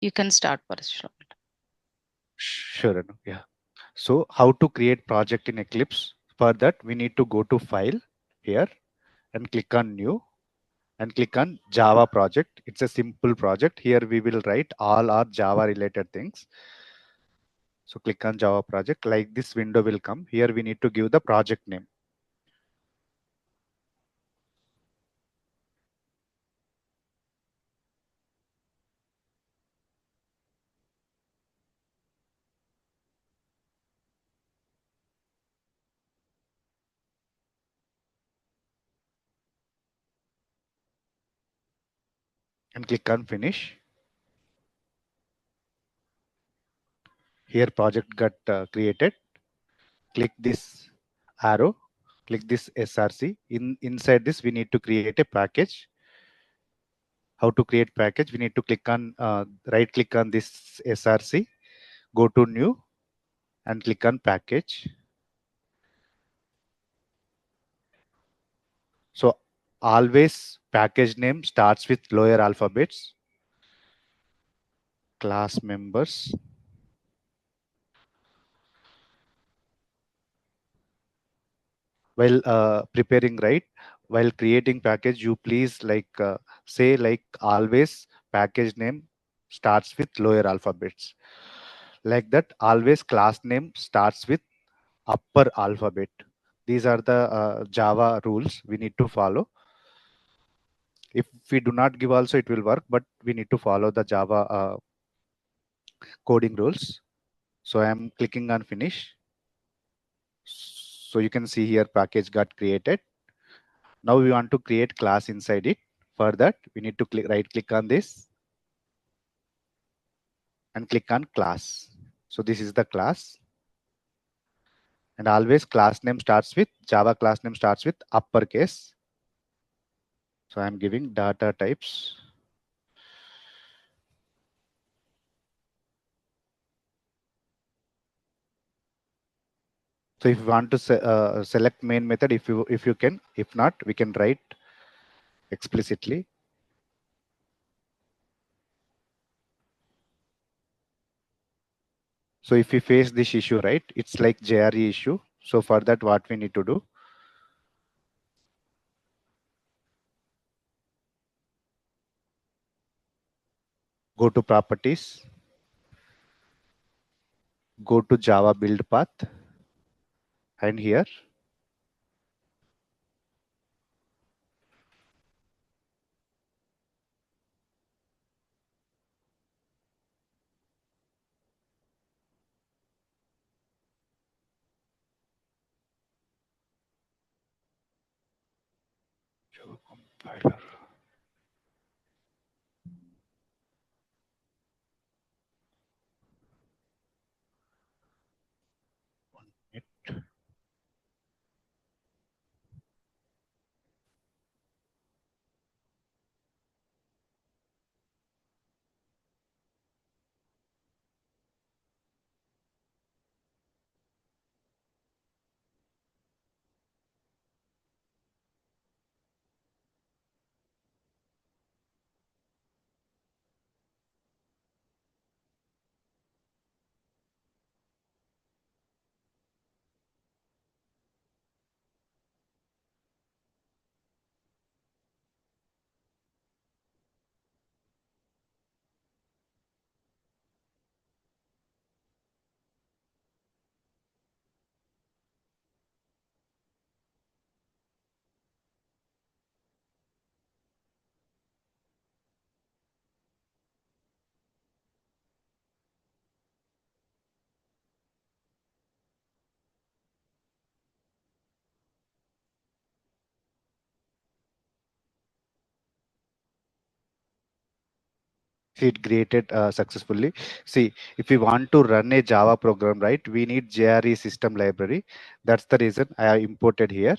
You can start, Parashar. Sure. Yeah. So how to create project in Eclipse? For that, we need to go to File here and click on New and click on Java project. It's a simple project. Here we will write all our Java related things. So click on Java project. Like this window will come. Here we need to give the project name. And click on Finish. Here project got created. Click this arrow. Click this SRC. Inside this, we need to create a package. How to create package? We need to click on right click on this SRC. Go to New and click on Package. So always package name starts with lower alphabets. Class members. While preparing, right, while creating package, you please say like always package name starts with lower alphabets. Like that, always class name starts with upper alphabet. These are the Java rules we need to follow. If we do not give also, it will work, but we need to follow the Java coding rules. So I am clicking on Finish. So you can see here package got created. Now we want to create class inside it. For that, we need to right click on this and click on class. So this is the class. And always class name starts with Java class name starts with uppercase. So I'm giving data types. So if you want to select main method, if you can, if not, we can write explicitly. So if we face this issue, right, it's like JRE issue. So for that, what we need to do? Go to properties, go to Java build path, and here Java compiler. See, it created successfully. See, if we want to run a Java program, right, we need JRE system library. That's the reason I have imported here.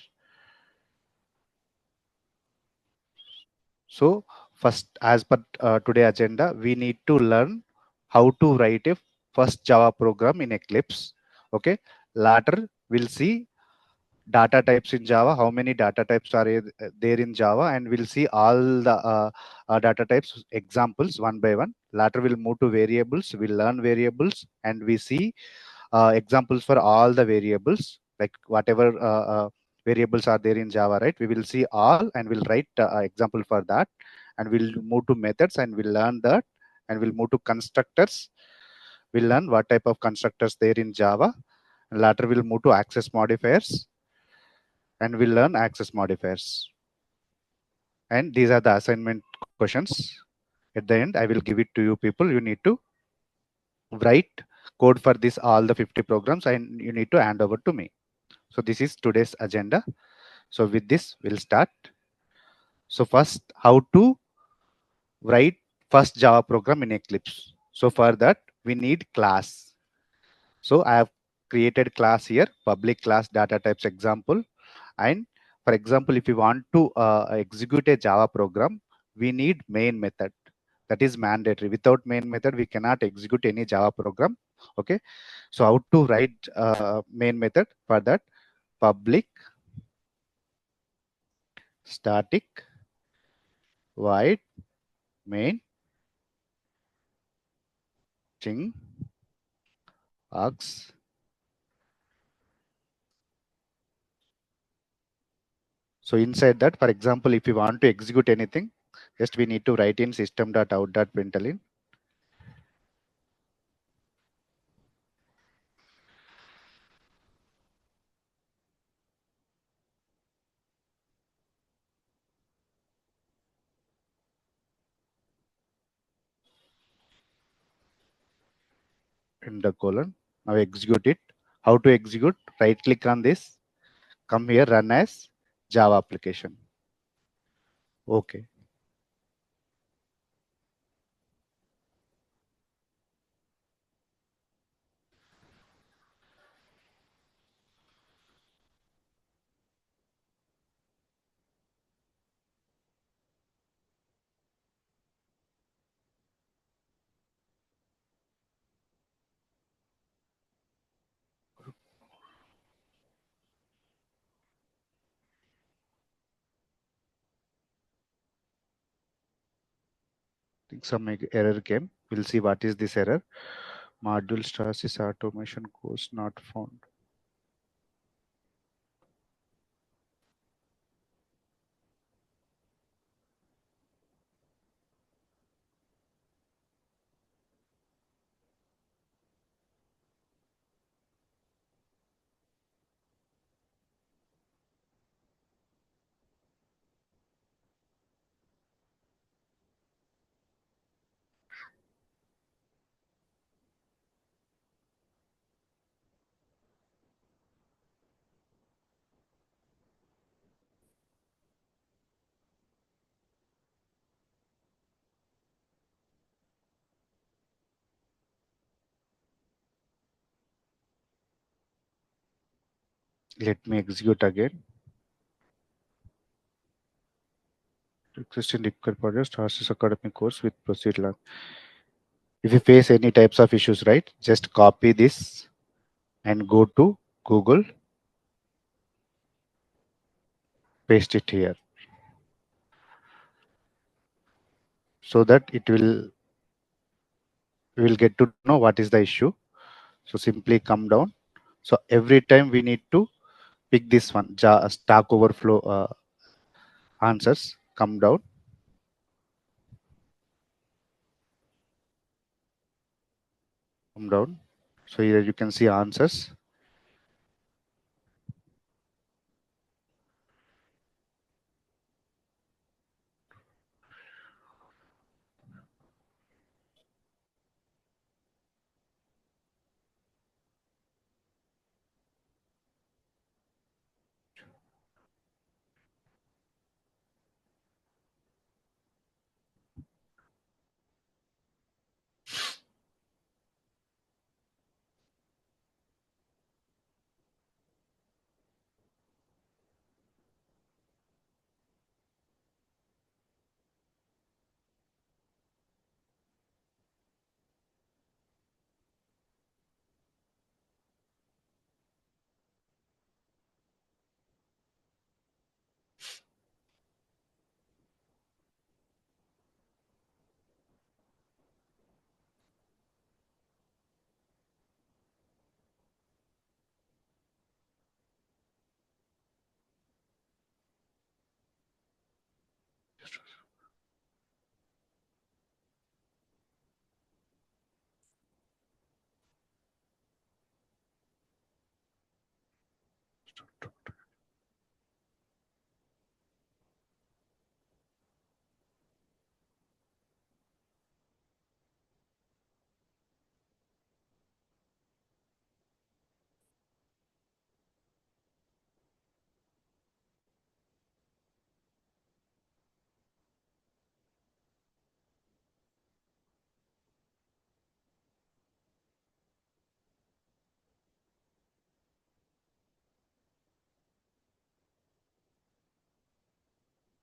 So first, as per today agenda, we need to learn how to write a first Java program in Eclipse. Okay. Later, we'll see data types in Java, how many data types are there in Java, and we'll see all the data types examples one by one. Later we'll move to variables, we'll learn variables, and we see examples for all the variables, like whatever variables are there in Java, right? We will see all and we'll write example for that, and we'll move to methods and we'll learn that, and we'll move to constructors. We'll learn what type of constructors there in Java. And later we'll move to access modifiers, and we'll learn access modifiers. And these are the assignment questions. At the end, I will give it to you people. You need to write code for this all the 50 programs, and you need to hand over to me. So this is today's agenda. So with this, we'll start. So first, how to write first Java program in Eclipse. So for that, we need class. So I have created class here, public class data types example. And for example, if you want to execute a Java program, we need main method. That is mandatory. Without main method, we cannot execute any Java program. Okay. So how to write main method? For that, public static void main string args. So inside that, for example, if you want to execute anything, just we need to write in system.out.println. In the colon. Now execute it. How to execute? Right click on this. Come here, run as Java application. Okay. I think some error came. We'll see what is this error. Module status automation course not found. Let me execute again. Existing required project starts academic course with proceed learn. If you face any types of issues, right, just copy this and go to Google, paste it here, so that we will get to know what is the issue. So simply come down. So every time we need to pick this one, Stack Overflow answers. Come down. Come down. So here you can see answers.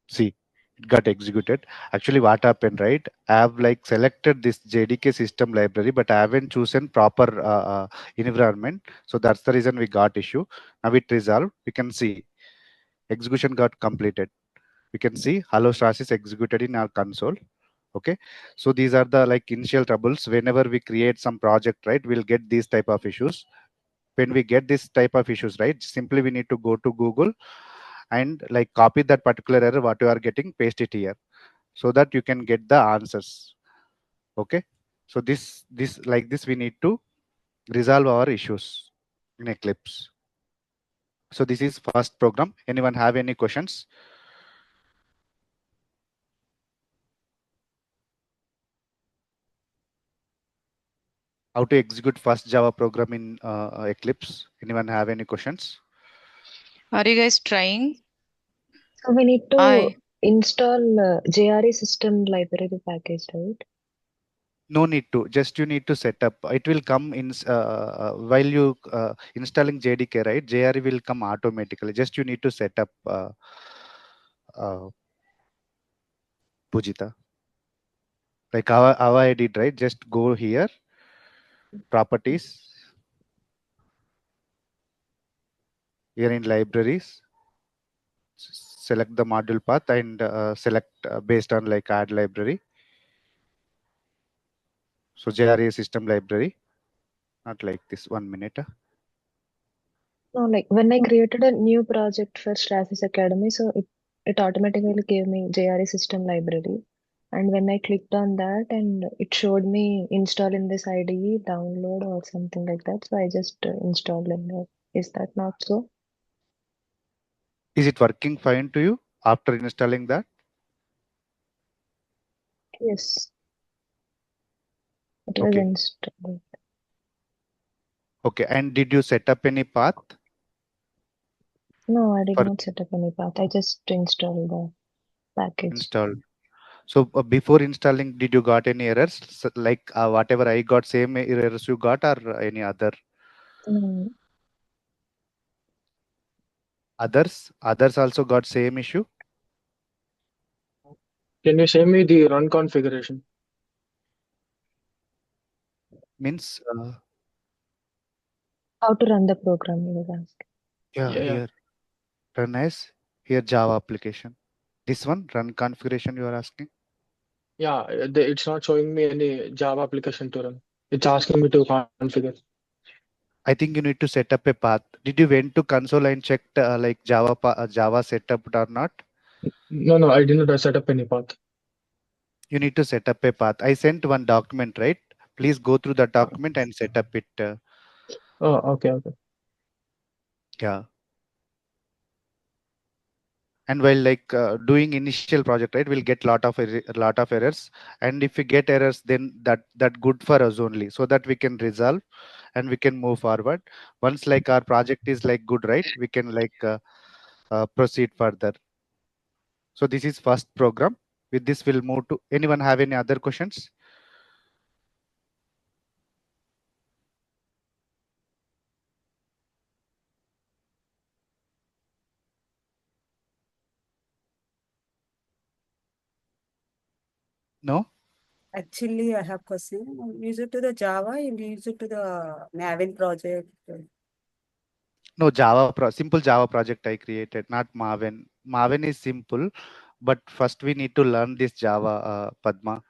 See, it got executed. Actually, what happened, right? I have like selected this JDK system library, but I haven't chosen proper environment. So that's the reason we got issue. Now it resolved. We can see execution got completed. We can see hello stars is executed in our console. Okay. So these are the like initial troubles. Whenever we create some project, right, we'll get these type of issues. When we get this type of issues, right, simply we need to go to Google and like copy that particular error what you are getting, paste it here so that you can get the answers. Okay, so this like this we need to resolve our issues in Eclipse. So this is first program. Anyone have any questions? How to execute first Java program in Eclipse? Anyone have any questions? Are you guys trying? So we need to I install JRE system library package, right? No need to. Just you need to set up. It will come in while you installing JDK, right? JRE will come automatically. Just you need to set up. Uh, Pujita, like how I did, right? Just go here, properties, here in libraries, select the module path and select based on like add library. So JRA system library, not like this. 1 minute. No, like when I created a new project for Strathis Academy, so it automatically gave me JRE system library. And when I clicked on that and it showed me install in this IDE, download or something like that. So I just installed in there. Is that not so? Is it working fine to you after installing that? Yes, it was Okay. installed. Okay. And did you set up any path No, I did for not set up any path. I just installed the package. installed? So before installing, did you got any errors? Like whatever I got, same errors you got, or any other No, others also got same issue? Can you send me the run configuration? Means how to run the program, you were asking. yeah, Yeah, yeah, here run as here Java application. This one run configuration you are asking. yeah. It's not showing me any Java application to run. It's asking me to configure. I think you need to set up a path. Did you went to console and checked like Java setup or not? No, no, I did not set up any path. You need to set up a path. I sent one document, right? Please go through the Uh, document and set up it. Oh, okay, okay. Yeah. And while like doing initial project, right, we'll get lot of errors. And if we get errors, then that good for us only, so that we can resolve and we can move forward. Once like our project is like good, right, we can like proceed further. So this is first program. With this, we'll move to anyone have any other questions? No? Actually, I have question. Use it to the Java and use it to the Maven project. No, simple Java project I created, not Maven. Maven is simple, but first we need to learn this Java, Padma.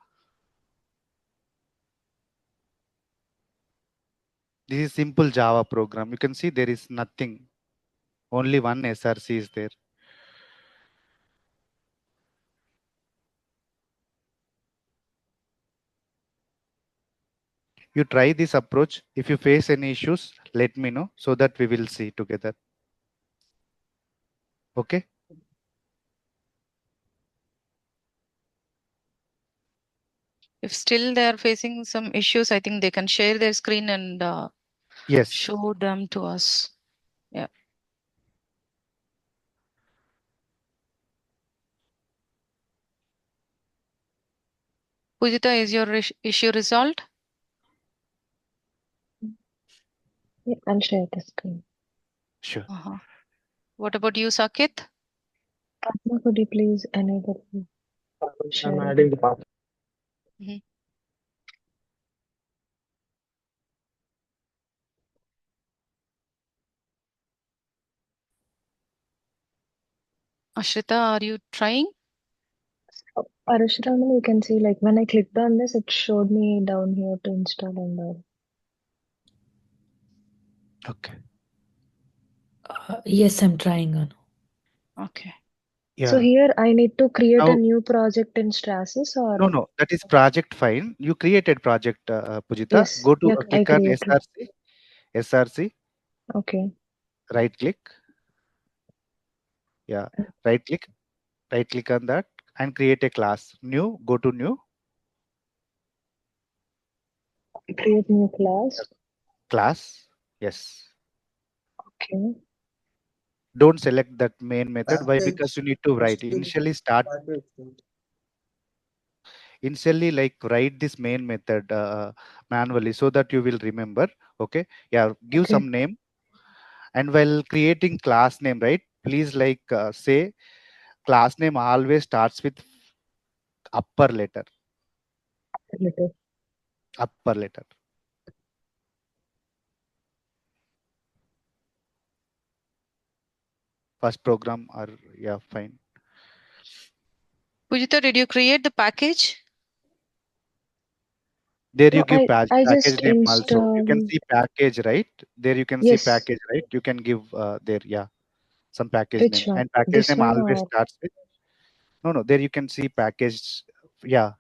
This is simple Java program. You can see there is nothing. Only one SRC is there. You try this approach. If you face any issues, let me know so that we will see together. Okay. If still they are facing some issues, I think they can share their screen and Yes. show them to us. Yeah. Pujita, is your issue resolved? Yeah, I'll share the screen. Sure. What about you, Sakit? Fatma, could you please enable I'm sharing? adding the password. Mhm. Ashrita, are you trying? Parashuram, you can see like when I clicked on this, it showed me down here to install and all. Okay. Yes, I'm trying on. Okay. Yeah. So here I need to create Now, a new project in Strasis or no, that is project fine. You created project, Pujita. yes, Go to yeah, I click on created. SRC, Okay. right click. Yeah, right click on that and create a class. New, go to new Create new class. class. Yes. Okay. Don't select that main method. Why? Because you need to write. Initially like write this main method manually so that you will remember. Okay. Yeah. Give Okay. some name. And while creating class name, right? Please say class name always starts with upper letter. Little. Upper letter. First program or yeah, fine. Pujita, did you create the package? There you No, give I package just name also. You can installed. see package, right? There you can see Yes. package, right? You can give there, yeah, some package Which name. one? And package This name one always or starts with no. There you can see package. Yeah,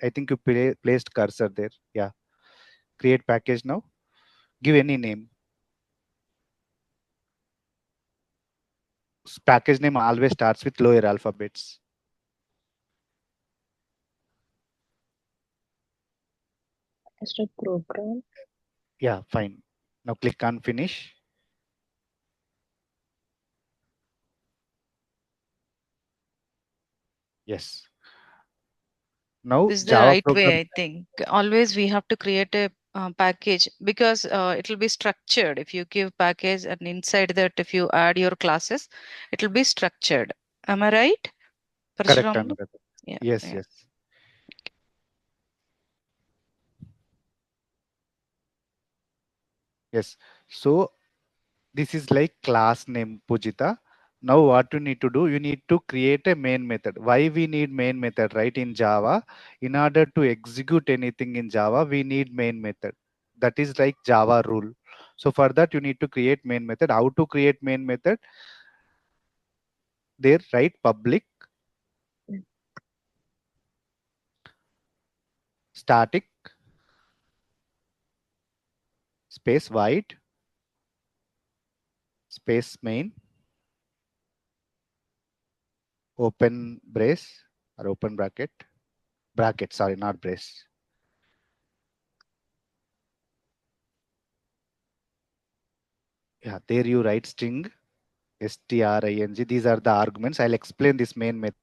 I think you placed cursor there. Yeah, create package now. Give any name. Package name always starts with lower alphabets. just a program? Yeah, fine. Now click on finish. Yes. Now This is the Java right program. way, I think. Always we have to create a package because it will be structured. If you give package and inside that, if you add your classes, it will be structured. Am I right? Correct, Parashuraman? Anuradha. Yeah, Yes, yeah. yes. Yes. So this is like class name, Pujita. Now what you need to do, you need to create a main method. Why we need main method, right? In Java, in order to execute anything in Java, we need main method. That is like Java rule. So for that, you need to create main method. How to create main method? There, right? Public, static, space void, space main, open brace or open bracket, sorry, not brace. Yeah, there you write string, string. These are the arguments. I'll explain this main method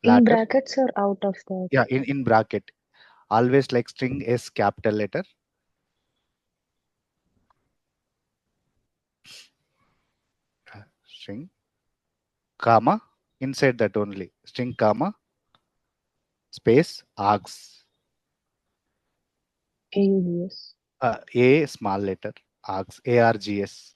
In later. brackets or out of that? Yeah, in bracket. Always like string S capital letter. String, comma, inside that only. String, comma, space, args. AUVS. A small letter, args, ARGS.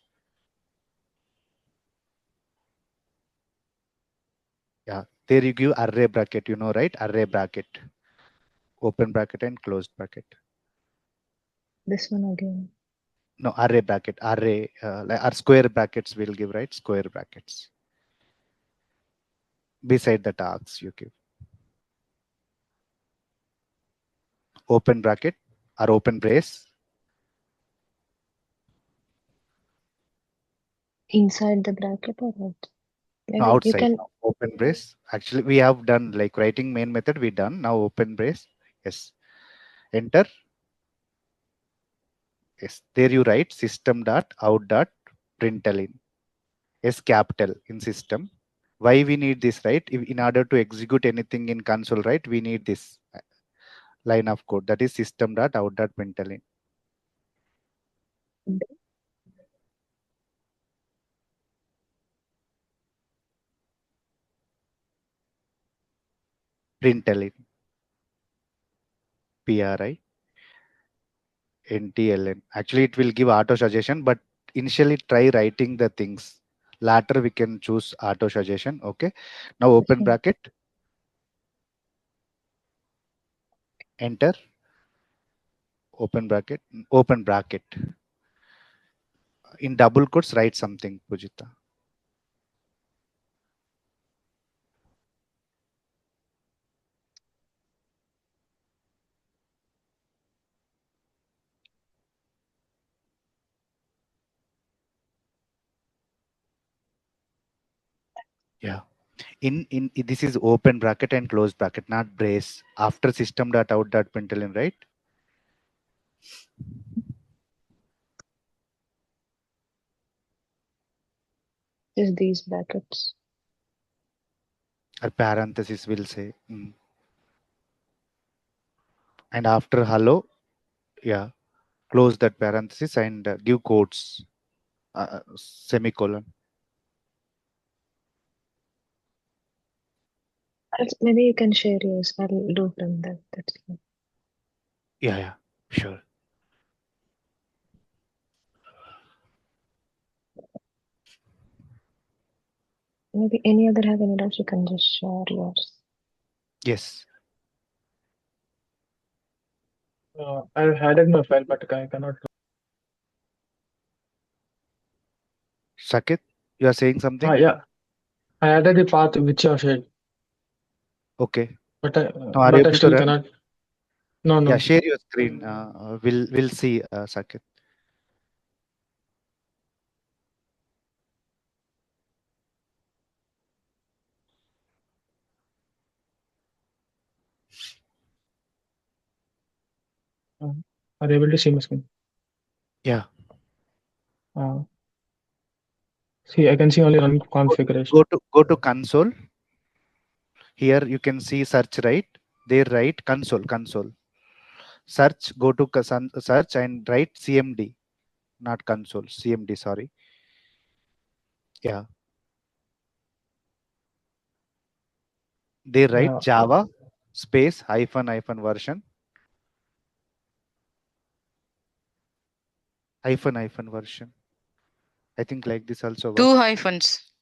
Yeah, there you give array bracket, you know, right? Array bracket. Open bracket and closed bracket. This one again. No, array bracket, array, like our square brackets will give, right? Square brackets. Beside the args you give. Open bracket or open brace. Inside the bracket or what? No, Maybe you outside. can. Now open brace. Actually, we have done like writing main method. We done now open brace. Yes. Enter. Yes. There you write system dot out dot println. S capital in system. Why we need this, right? In order to execute anything in console, right? We need this line of code, that is system dot out dot println. Println. PRINTLN. Actually, it will give auto suggestion, but initially try writing the things. Later we can choose auto suggestion. Okay. Now open Okay. bracket. Enter. Open bracket. Open bracket. In double quotes, write something, Pujita. Yeah. In this is open bracket and close bracket, not brace. After system dot out dot println, right? Just these brackets. Or parenthesis will say. And after hello, yeah, close that parenthesis and give quotes, semicolon. Maybe you can share yours. I'll do from that. That's fine. Yeah, sure. Maybe any other have any doubts, you can just share yours. Yes. I've added my file, but I cannot. Sakit, you are saying something? Yeah, I added the path which you have shared, Okay. but Now are you able to still run? cannot. No, Yeah, no. share your screen. We'll see, Sakit. Are you able to see my screen? Yeah. Uh, See, I can see only run Go, configuration. go to console. Here you can see search, right? There write console. Search, go to search and write CMD, not console, CMD, sorry. Yeah. They write Yeah, Java space hyphen version hyphen version. I think like this also Two works. hyphens.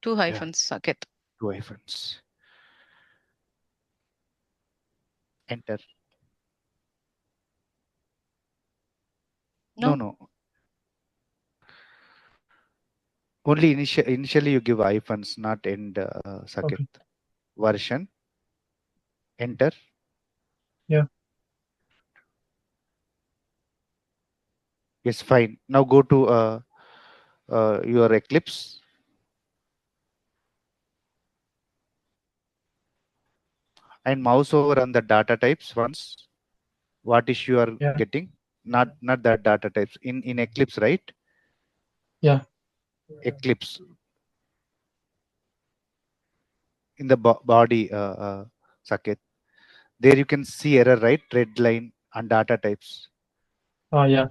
Two Yeah, hyphens, Saket. 2 hyphens. Enter. No, No? no. Only initially you give hyphens, not end, Saket. okay. Version. Enter. Yeah, Yes, fine. Now go to your Eclipse and mouse over on the data types once. What issue you are yeah, getting? Not that data types. In Eclipse, right? yeah. Eclipse in the body, Saket. There you can see error, right? Red line and data types. Yeah.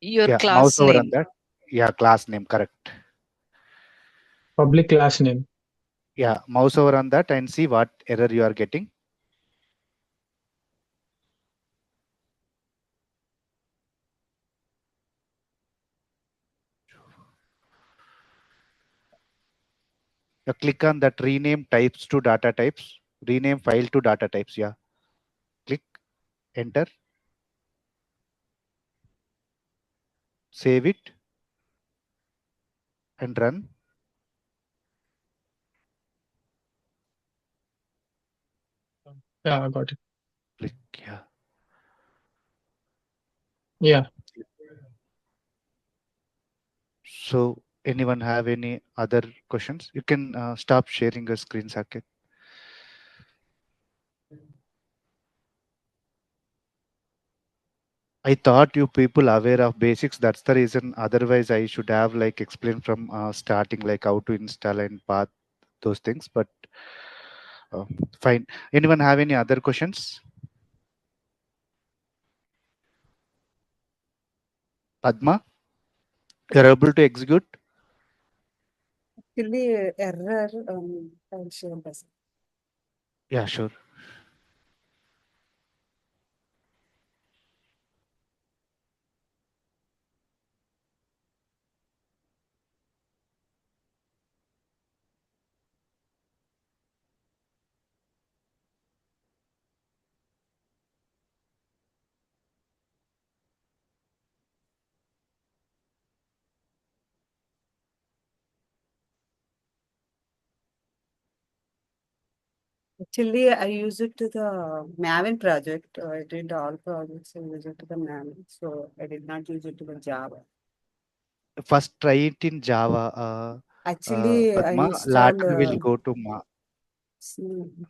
Your Yeah, mouse class over on name. that. Yeah, class name, correct. Public class name. Yeah, mouse over on that and see what error you are getting. You click on that rename types to data types, rename file to data types. Yeah, click, enter, save it and run. Yeah, I got it. Click, yeah. Yeah, So Anyone have any other questions? You can stop sharing your screen, Saket. I thought you people aware of basics. That's the reason. Otherwise, I should have like explained from starting, like how to install and path those things. But uh, fine. Anyone have any other questions? Padma, you're able to execute? Actually, error, I'll show this. Yeah, sure. Actually, I use it to the Maven project. I did all projects. I use it to the Maven. So I did not use it to the Java. First, try it in Java. Actually, I Padma, installed later we'll go to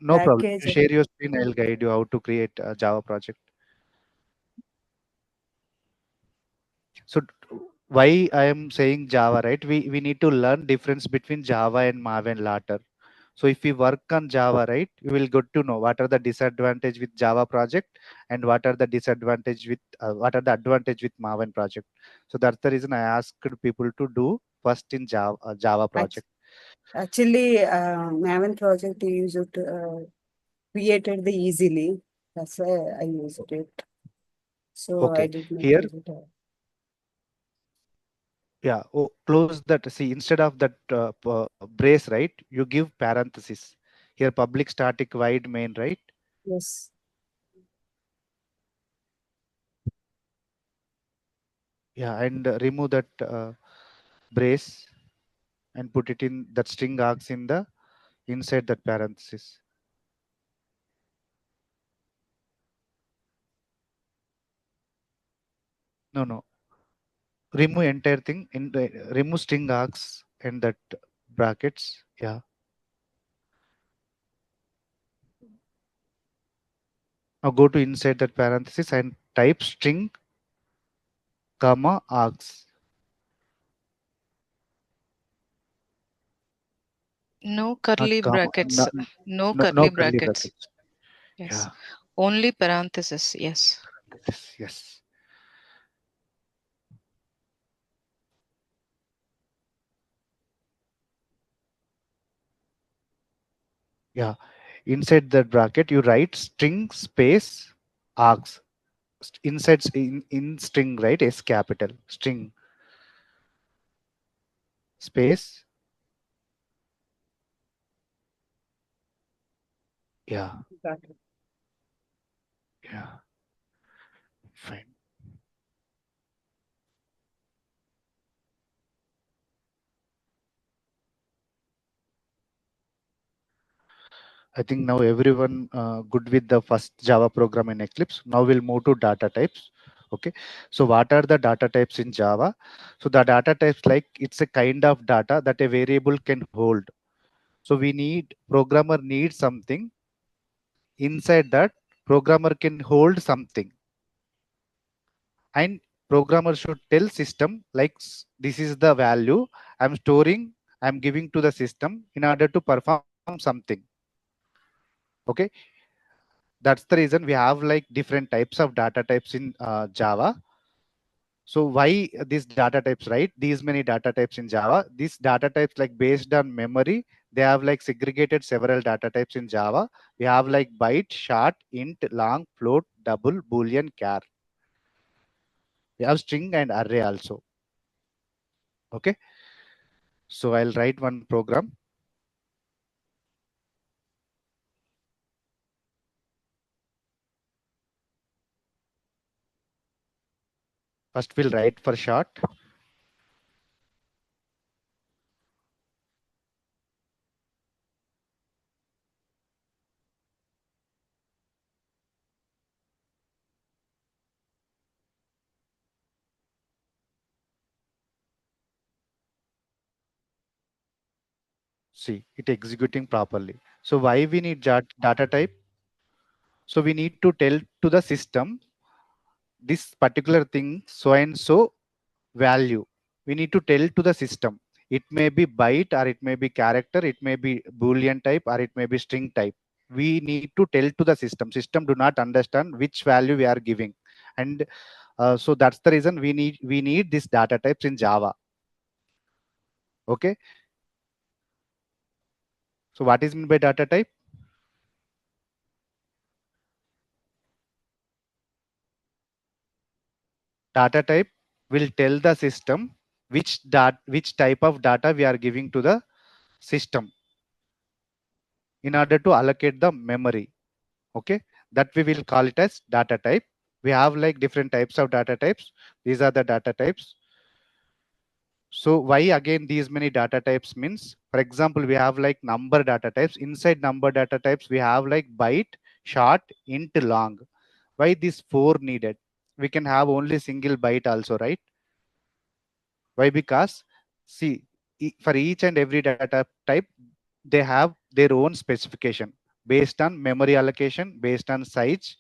no problem. package. You share your screen. I'll guide you how to create a Java project. So why I am saying Java, right? We need to learn difference between Java and Maven later. So if we work on Java, right, we will get to know what are the disadvantage with Java project and what are the disadvantage with what are the advantage with Maven project. So that's the reason I asked people to do first in Java Act- project. Actually, Maven project I use it created the easily. That's why I used it. So I Okay, did not here, use it. yeah, oh, close that. See, instead of that brace, right, you give parenthesis. Here, public static void main, right? Yes. Yeah, and remove that brace and put it in that string args in the inside that parenthesis. No, no, remove entire thing in the remove string args and that brackets. Yeah, now go to inside that parenthesis and type string comma args. No Not curly comma, brackets. No no curly curly brackets. brackets. Yes. Yeah, Only parenthesis. Yes. yes. Yeah, inside that bracket you write string space args. Inside in string, right? S capital string space. Yeah, Got it. yeah, fine. I think now everyone good with the first Java program in Eclipse. Now we'll move to data types. Okay. So what are the data types in Java? So the data types, like it's a kind of data that a variable can hold. So we need programmer needs something inside that programmer can hold something, and programmer should tell system like this is the value I'm storing, I'm giving to the system in order to perform something. Okay, that's the reason we have like different types of data types in Java. So why these data types, right? These many data types in Java. These data types, like based on memory, they have like segregated several data types in Java. We have like byte, short, int, long, float, double, boolean, char. We have string and array also. Okay, so I'll write one program. First we'll write for short. See, it executing properly. So why we need data type? So we need to tell to the system this particular thing, so and so value. We need to tell to the system. It may be byte, or it may be character, it may be Boolean type, or it may be string type. We need to tell to the system. System do not understand which value we are giving. And so that's the reason we need these data types in Java. Okay. So what is meant by data type? Data type will tell the system which type of data we are giving to the system in order to allocate the memory. Okay, that we will call it as data type. We have like different types of data types. These are the data types. So why again these many data types means, for example, we have like number data types. Inside number data types, we have like byte, short, int, long. Why these four needed? We can have only single byte also, right? Why? Because see, for each and every data type, they have their own specification based on memory allocation, based on size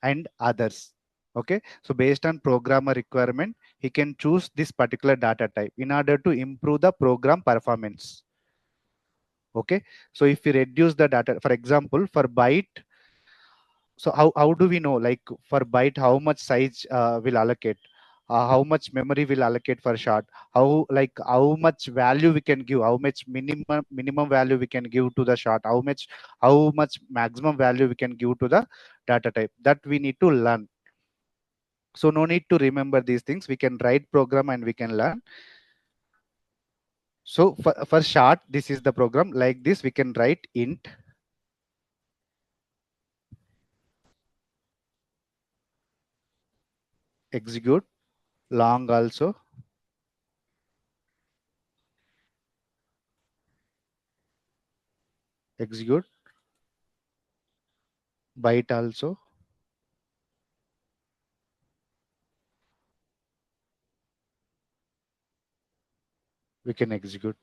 and others. Okay, so based on programmer requirement, he can choose this particular data type in order to improve the program performance. Okay, so if we reduce the data, for example, for byte, so how do we know, like for byte how much size will allocate, how much memory will allocate for short, how much value we can give, how much minimum value we can give to the short, how much maximum value we can give to the data type, that we need to learn. So no need to remember these things, we can write program and we can learn. So for short, this is the program. Like this we can write int execute, long also execute, byte also we can execute.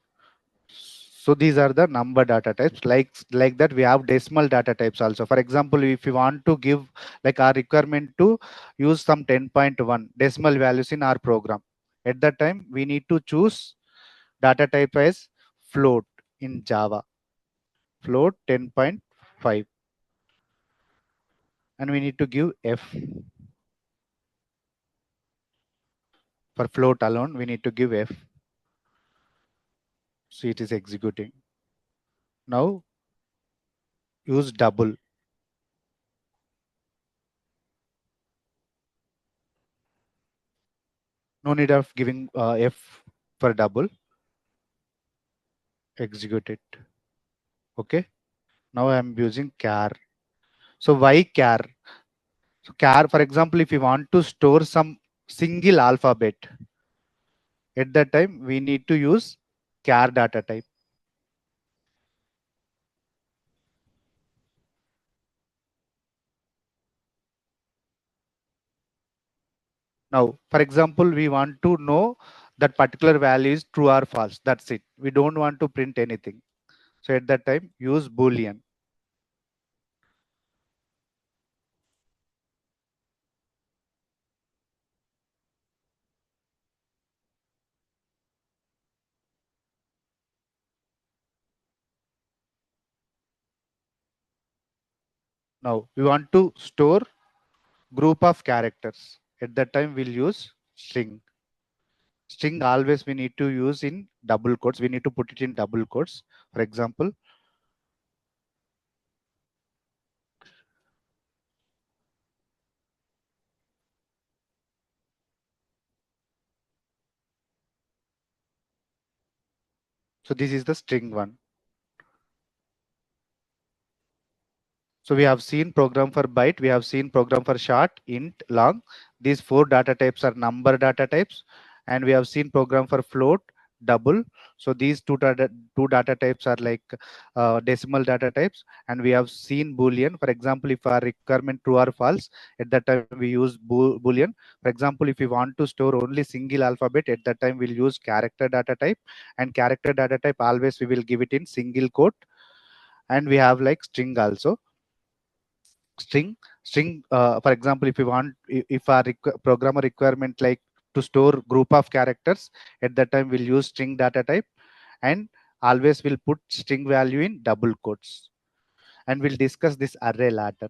So these are the number data types. Like that we have decimal data types also. For example, if you want to give like our requirement to use some 10.1 decimal values in our program, at that time we need to choose data type as float in Java, float 10.5, and we need to give f. For float alone we need to give f. So it is executing. Now use double. No need of giving f for double. Execute it. Okay. Now I am using char. So why char? So char, for example, if you want to store some single alphabet, at that time we need to use char data type. Now, for example, we want to know that particular value is true or false. That's it. We don't want to print anything. So at that time, use Boolean. Now we want to store group of characters. At that time, we'll use string. String always we need to use in double quotes. We need to put it in double quotes. For example, so this is the string one. So we have seen program for byte, we have seen program for short, int, long. These four data types are number data types. And we have seen program for float, double. So these two data types are like decimal data types, and we have seen boolean. For example, if our requirement true or false, at that time we use boolean. For example, if we want to store only single alphabet, at that time we'll use character data type, and character data type always we will give it in single quote. And we have like string also. String for example, if we want, if our programmer requirement like to store group of characters, at that time we'll use string data type, and always we'll put string value in double quotes. And we'll discuss this array later,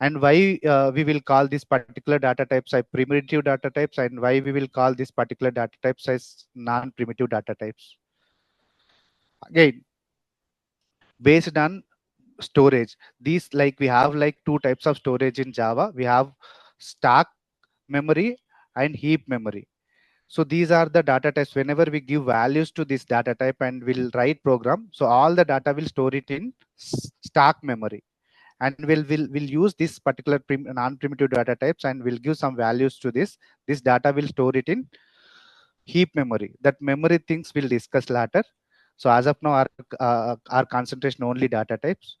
and why we will call this particular data types as primitive data types, and why we will call this particular data types as non-primitive data types. Again, based on storage, these like we have like two types of storage in Java. We have stack memory and heap memory. So these are the data types. Whenever we give values to this data type and we'll write program, so all the data will store it in stack memory, and we'll use this particular non-primitive data types, and we'll give some values to this data will store it in heap memory. That memory things we'll discuss later. So as of now, our concentration only data types.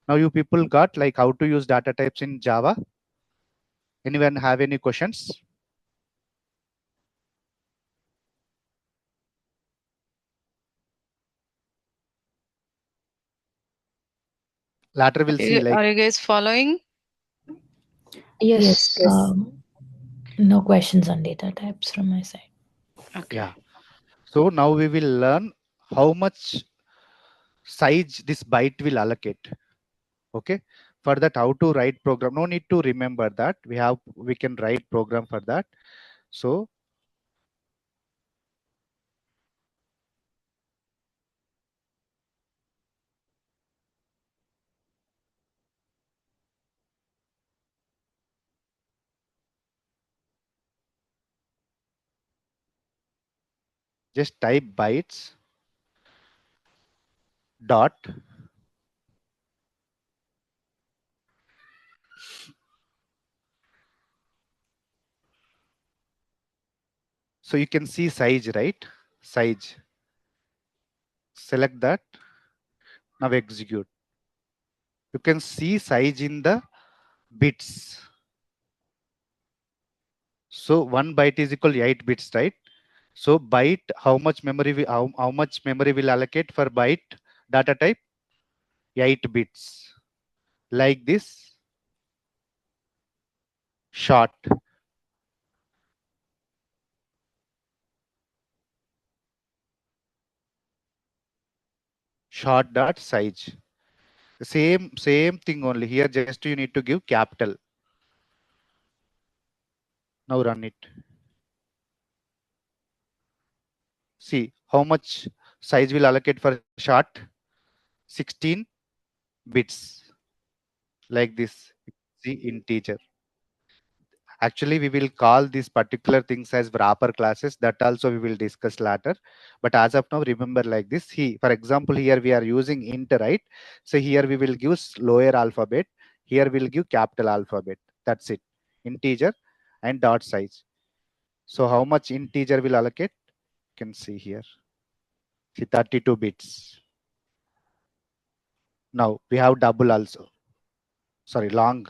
Now you people got like how to use data types in Java. Anyone have any questions? Later we'll see like. Are you guys following? Yes. Yes. No questions on data types from my side. Okay. Yeah. So now we will learn how much size this byte will allocate. Okay. For that, how to write program. No need to remember that. We can write program for that. So just type bytes dot. So you can see size, right? Size. Select that. Now execute. You can see size in the bits. So 1 byte is equal to 8 bits, right? So byte, how much memory how much memory will allocate for byte data type? 8 bits. Like this. Short. Short dot size. Same thing only. Here just you need to give capital. Now run it. See how much size will allocate for short? 16 bits. Like this. See, integer. Actually, we will call these particular things as wrapper classes. That also we will discuss later. But as of now, remember like this. For example, here we are using int, right? So here we will give lower alphabet. Here we'll give capital alphabet. That's it. Integer and dot size. So how much integer will allocate? You can see here. See 32 bits. Now we have double also. Sorry, long.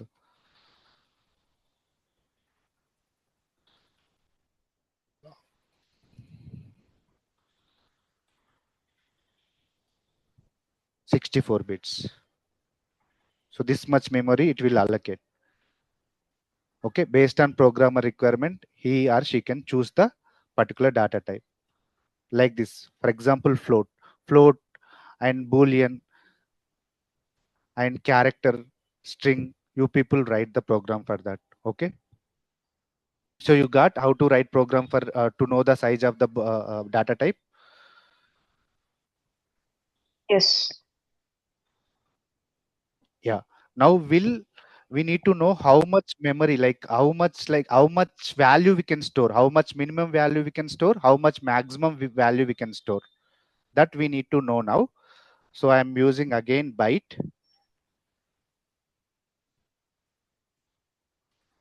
$64 bits. So this much memory it will allocate. Okay, based on programmer requirement, he or she can choose the particular data type. Like this, for example, float and boolean and character string. You people write the program for that. Okay. So you got how to write program for to know the size of the data type. Yes. Yeah. Now we need to know how much memory, like how much value we can store, how much minimum value we can store, how much maximum value we can store. That we need to know now. So I'm using again byte.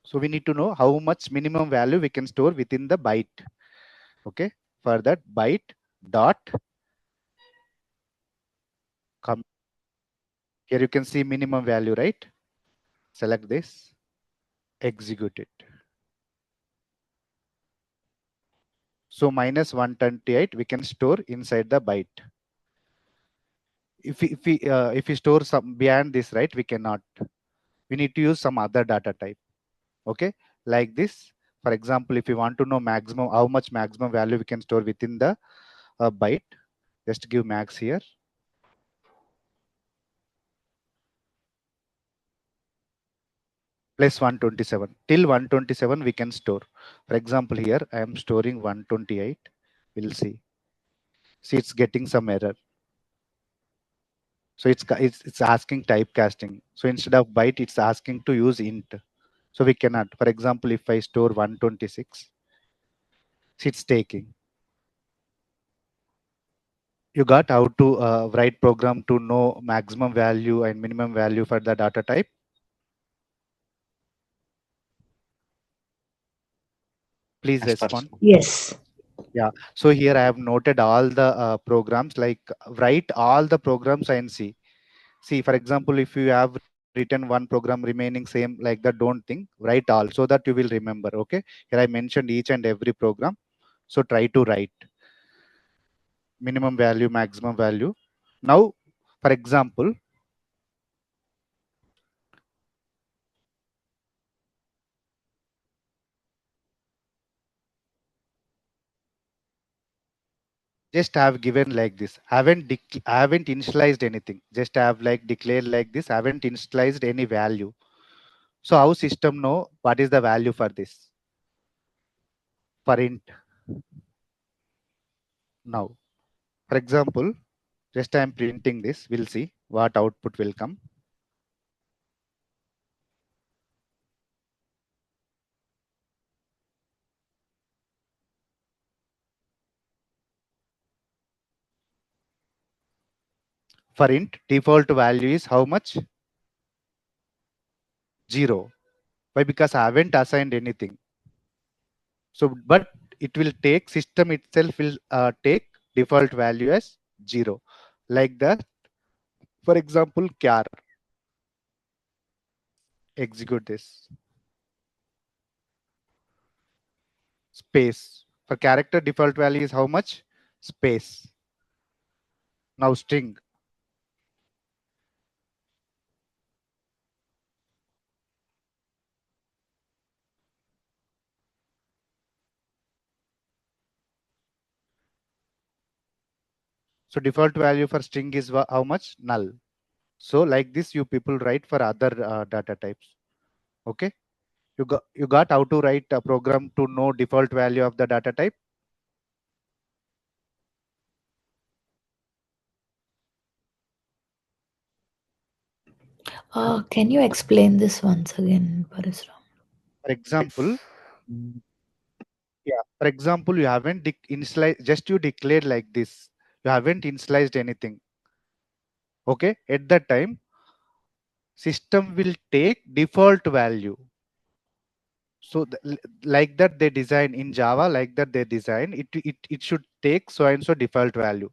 So we need to know how much minimum value we can store within the byte. Okay. For that byte, dot come. Here you can see minimum value, right? Select this, execute it. So minus 128 we can store inside the byte. If we store some beyond this, right, we cannot. We need to use some other data type. Okay, like this. For example, if you want to know maximum, how much maximum value we can store within the byte, just give max here. Plus 127. Till 127 we can store. For example, here I am storing 128. We'll see. See, it's getting some error. So it's asking typecasting. So instead of byte, it's asking to use int. So we cannot. For example, if I store 126, it's taking. You got how to write program to know maximum value and minimum value for the data type. Please respond. Yes. Yeah. So here I have noted all the programs, like write all the programs and see. See, for example, if you have written one program remaining same like that, don't think, write all so that you will remember. Okay. Here I mentioned each and every program. So try to write minimum value, maximum value. Now, for example, just have given like this. I haven't initialized anything. Just have like declared like this. I haven't initialized any value. So how system know what is the value for this? For int. Now, for example, just I am printing this. We'll see what output will come. For int, default value is how much? 0. Why? Because I haven't assigned anything. So, but it will take, system itself will take default value as 0. Like that. For example, char. Execute this. Space. For character, default value is how much? Space. Now string. So default value for string is how much? Null. So like this, you people write for other data types. Okay. You got how to write a program to know default value of the data type. Can you explain this once again, Parasram? For example, yeah. For example, you haven't initialized, just you declared like this. You haven't initialized anything. Okay. At that time, system will take default value. So like that they design in Java, like that they design it should take so and so default value.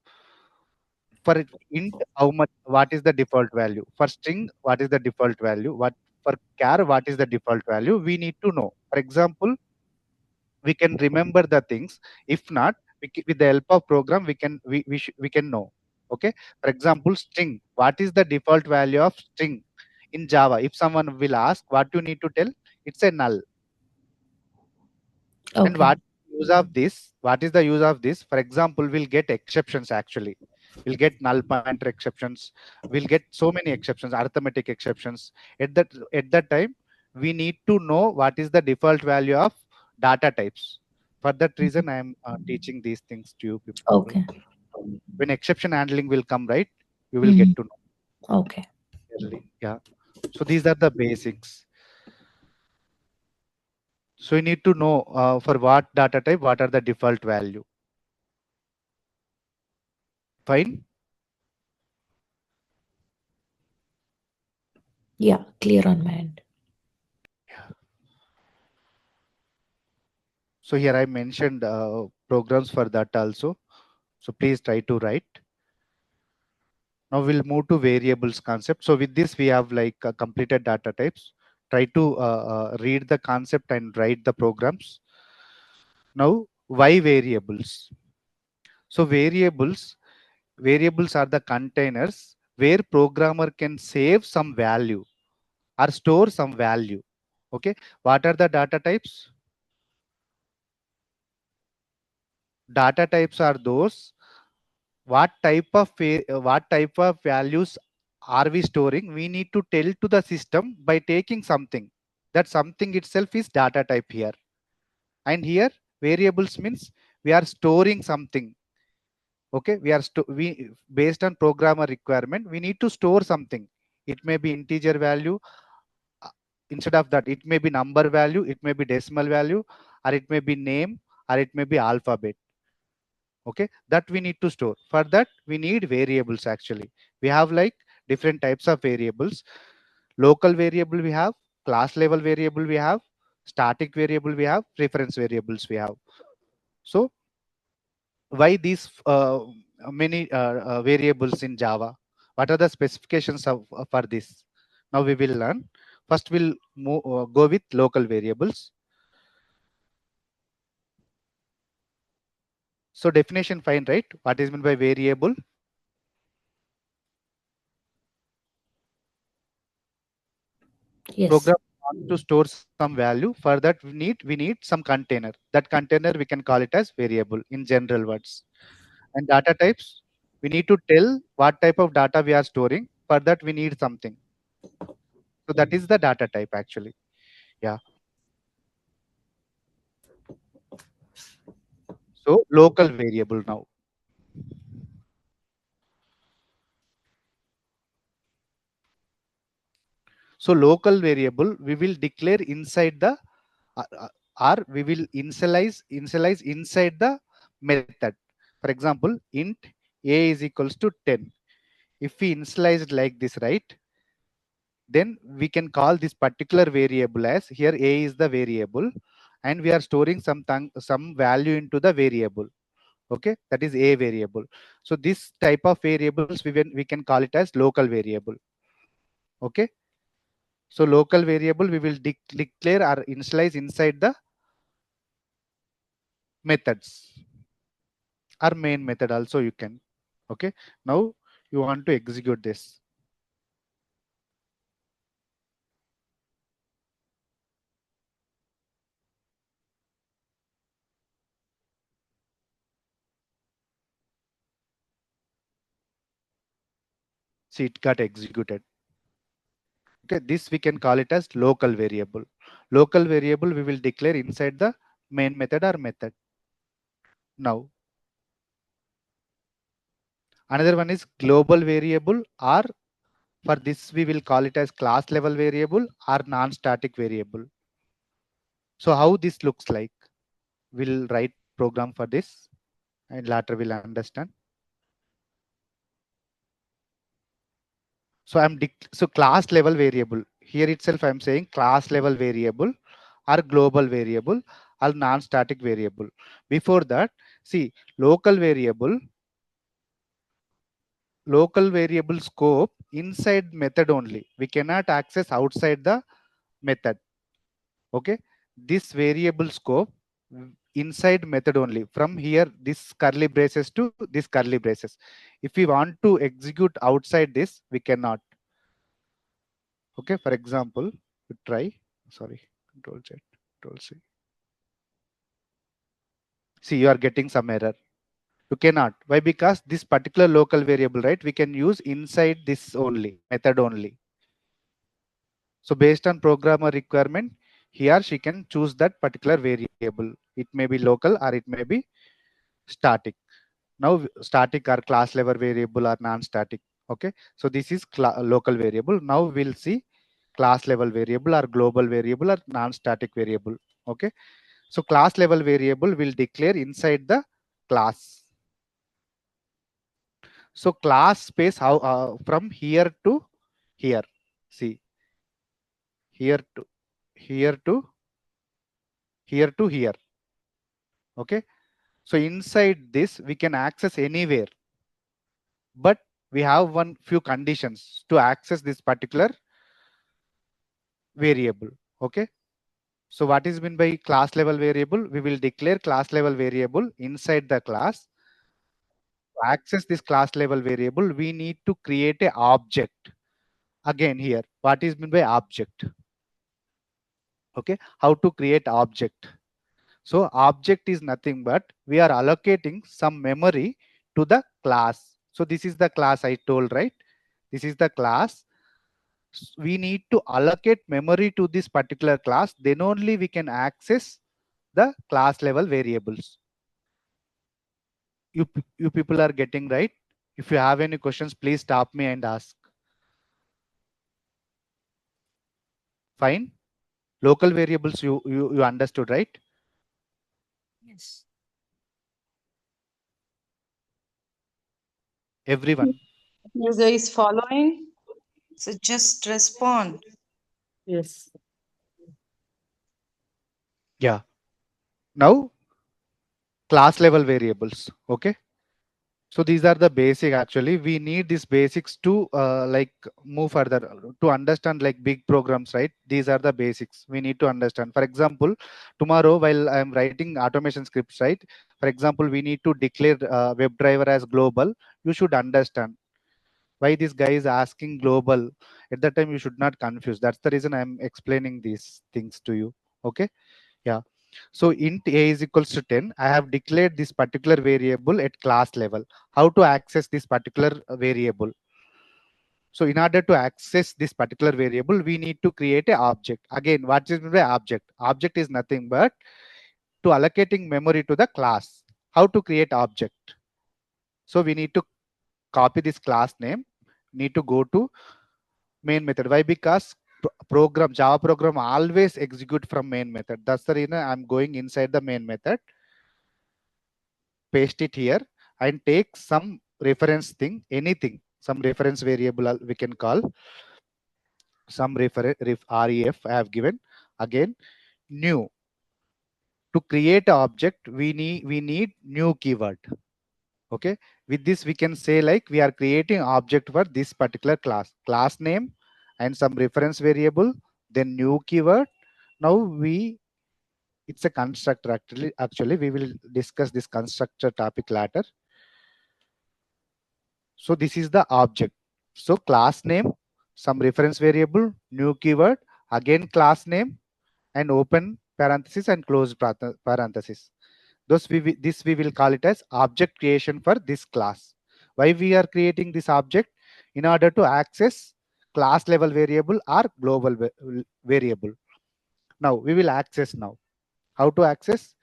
For int, how much, what is the default value? For string, what is the default value? What for char, what is the default value? We need to know. For example, we can remember the things. If not, with the help of program, we can know. Okay. For example, string, what is the default value of string in Java? If someone will ask, what you need to tell, it's a null. And Okay. what is the use of this? For example, we'll get exceptions. Actually, we'll get null pointer exceptions. We'll get so many exceptions, arithmetic exceptions. At that time, we need to know what is the default value of data types. For that reason, I am teaching these things to you people. Okay. When exception handling will come, right, you will get Mhm. to know Okay. clearly. Yeah. So these are the basics. So you need to know for what data type, what are the default value. Fine. Yeah, clear on my end. So here I mentioned programs for that also. So please try to write. Now we'll move to variables concept. So with this, we have like completed data types. Try to read the concept and write the programs. Now, why variables? So variables are the containers where programmer can save some value or store some value. Okay. What are the data types? Data types are those what type of values are we storing. We need to tell to the system by taking something. That something itself is data type here. And here variables means we are storing something. Okay, we based on programmer requirement, we need to store something. It may be integer value. uh, Instead of that, it may be number value, it may be decimal value, or it may be name, or it may be alphabet. Okay, that we need to store. For that we need variables. Actually, we have like different types of variables. Local variable we have, class level variable we have, static variable we have, reference variables we have. So why these many variables in Java? What are the specifications of for this? Now we will learn. First, we'll go with local variables. So definition fine, right? What is meant by variable? Yes. Program wants to store some value. For that, we need some container. That container we can call it as variable in general words. And data types, we need to tell what type of data we are storing. For that, we need something. So that is the data type actually. Yeah. So local variable now. So local variable we will declare inside the or we will initialize inside the method. For example, int a is equals to 10. If we initialize it like this, right? Then we can call this particular variable as here a is the variable, and we are storing some value into the variable. Okay, that is a variable. So this type of variables we can call it as local variable. Okay. So local variable we will declare or initialize inside the methods or main method also you can. Okay. Now you want to execute this. See, it got executed. Okay, this we can call it as local variable. Local variable we will declare inside the main method or method. Now, another one is global variable, or for this we will call it as class level variable or non-static variable. So how this looks like? We'll write program for this and later we'll understand. So so class level variable here itself I'm saying class level variable or global variable or non-static variable. Before that, see, local variable scope inside method only. We cannot access outside the method. Okay, this variable scope inside method only. From here, this curly braces to this curly braces. If we want to execute outside this, we cannot. Okay, for example, you try. Sorry, Control Z, Control C. See, you are getting some error. You cannot. Why? Because this particular local variable, right? We can use inside this only method only. So based on programmer requirement, he or she can choose that particular variable. It may be local or it may be static. Now static or class level variable or non-static. Okay. So this is local variable. Now we'll see class level variable or global variable or non-static variable. Okay. So class level variable will declare inside the class. So class space how from here to here. See, here to here to here to here. Okay. So inside this, we can access anywhere, but we have one few conditions to access this particular variable. Okay. So what is meant by class level variable? We will declare class level variable inside the class. To access this class level variable, we need to create a object. Again here, what is meant by object? Okay, how to create object? So object is nothing but we are allocating some memory to the class. So this is the class I told, right? This is the class. We need to allocate memory to this particular class, then only we can access the class level variables. You people are getting right? If you have any questions, please stop me and ask. Fine. Local variables you understood, right? Yes. Everyone. You guys following? So just respond. Yes. Yeah. Now class level variables. Okay. So these are the basic. Actually we need these basics to like move further to understand like big programs, right? These are the basics we need to understand. For example, tomorrow while I am writing automation scripts, right? For example, we need to declare WebDriver as global. You should understand why this guy is asking global. At that time you should not confuse. That's the reason I'm explaining these things to you. Okay. Yeah. So int a is equals to 10. I have declared this particular variable at class level. How to access this particular variable? So in order to access this particular variable, we need to create a object. Again, what is the object? Object is nothing but to allocating memory to the class. How to create object? So we need to copy this class name, need to go to main method. Why? Because program Java program always execute from main method. That's the reason I'm going inside the main method, paste it here and take some reference thing, anything, some reference variable we can call some ref I have given. Again, new. To create an object, we need new keyword. Okay. With this, we can say like we are creating object for this particular class name and some reference variable, then new keyword. Now it's a constructor. Actually we will discuss this constructor topic later. So this is the object. So class name, some reference variable, new keyword, again class name, and open parenthesis and close parenthesis. This we will call it as object creation for this class. Why we are creating this object? In order to access class level variable or global variable. Now we will access now. How to access?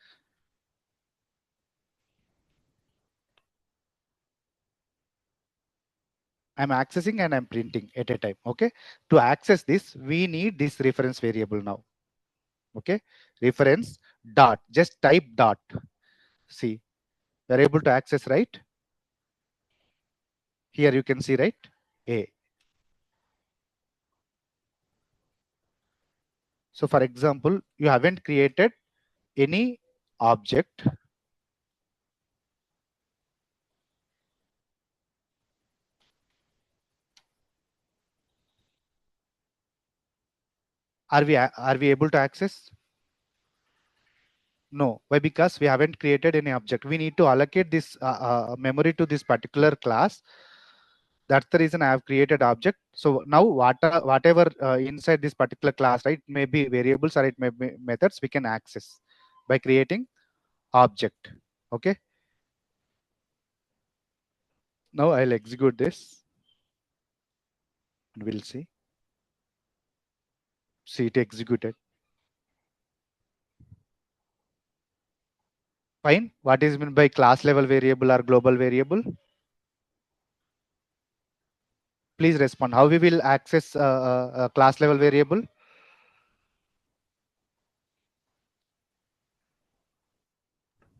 I'm accessing and I'm printing at a time. Okay. To access this, we need this reference variable now. Okay. Reference dot, just type dot. See, you're able to access, right? Here you can see, right? A. So for example, you haven't created any object. Are we able to access? No. Why? Because we haven't created any object. We need to allocate this memory to this particular class. That's the reason I have created object. So now whatever inside this particular class, right? Maybe variables or it may be methods we can access by creating object. Okay. Now I'll execute this and we'll see. See it executed. Fine. What is meant by class level variable or global variable? Please respond. How we will access class level variable?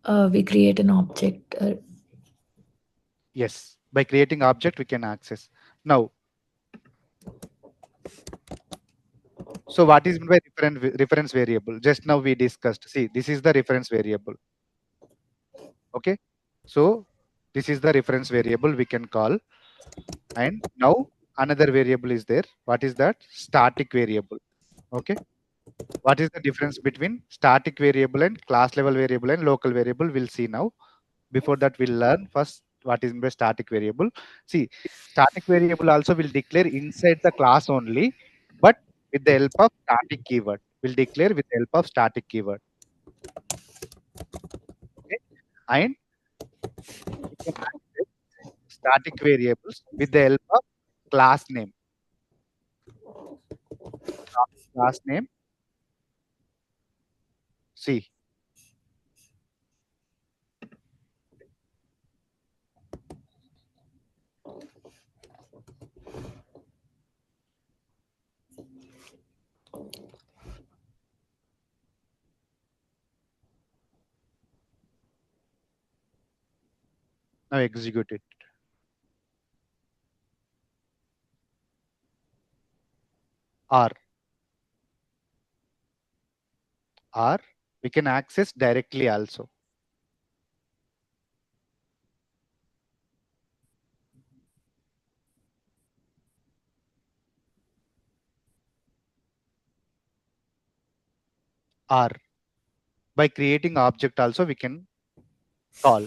We create an object. Yes. By creating object, we can access. Now, so what is meant by reference variable? Just now we discussed. See, this is the reference variable. Okay, so this is the reference variable we can call. And now another variable is there. What is that? Static variable. Okay, what is the difference between static variable and class level variable and local variable? We'll see now. Before that, we'll learn first what is the static variable. See, static variable also will declare inside the class only, but with the help of static keyword. Will declare with the help of static keyword. Okay, and we can access static variables with the help of class name. Class name. See, now execute it. Or or we can access directly also. Or by creating object also we can call.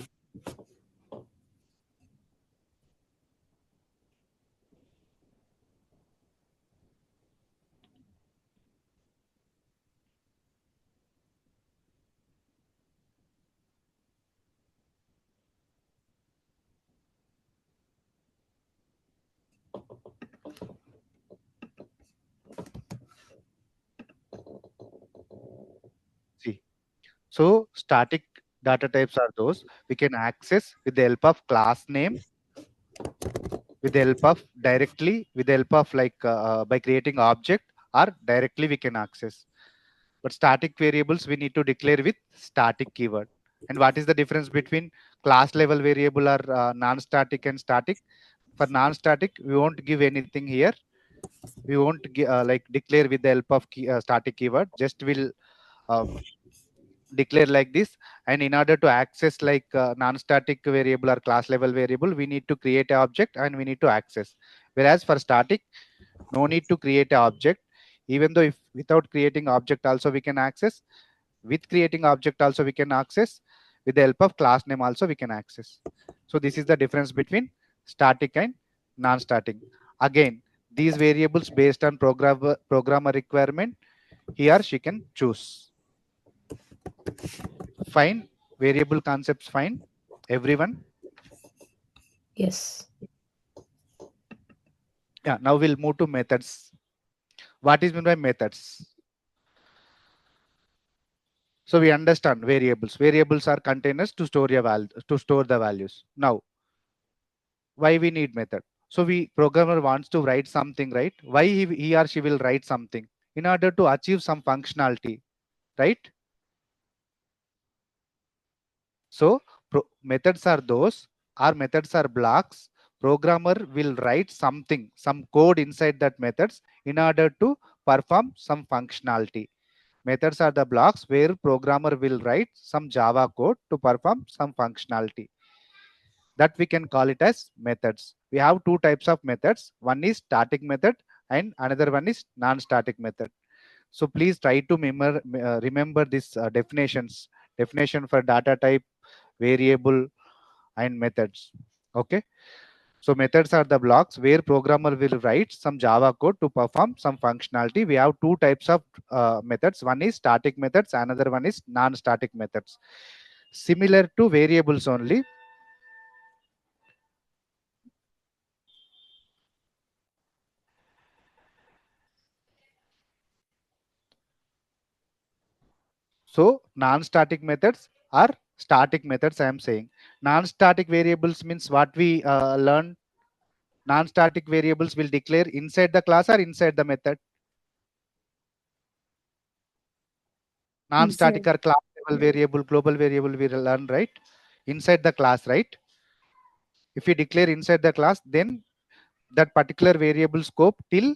See, so static data types are those we can access with the help of class name, with the help of directly, with the help of by creating object, or directly we can access. But static variables we need to declare with static keyword. And what is the difference between class level variable or non-static and static? For non-static, we won't give anything here. We won't declare with the help of static keyword. Just will uh, declare like this. And in order to access non-static variable or class level variable, we need to create an object and we need to access. Whereas for static, no need to create an object. Even though if without creating object also we can access, with creating object also we can access, with the help of class name also we can access. So this is the difference between static and non-static. Again, these variables based on programmer requirement, he or she can choose. Fine, variable concepts fine, everyone? Yes. Yeah, now we'll move to methods. What is meant by methods? So we understand variables. Variables are containers to store to store the values. Now, why we need method? So we programmer wants to write something, right? Why he or she will write something? In order to achieve some functionality, right? So methods are those, our methods are blocks. Programmer will write something, some code inside that methods in order to perform some functionality. Methods are the blocks where programmer will write some Java code to perform some functionality. That we can call it as methods. We have two types of methods. One is static method and another one is non-static method. So please try to remember these definitions. Definition for data type, variable, and methods. Okay. So methods are the blocks where programmer will write some Java code to perform some functionality. We have two types of methods. One is static methods, another one is non-static methods. Similar to variables only. So non-static methods are static methods, I am saying. Non-static variables means what we learned. Non-static variables will declare inside the class or inside the method. Non-static or class level variable, global variable we learn, right? Inside the class, right? If we declare inside the class, then that particular variable scope till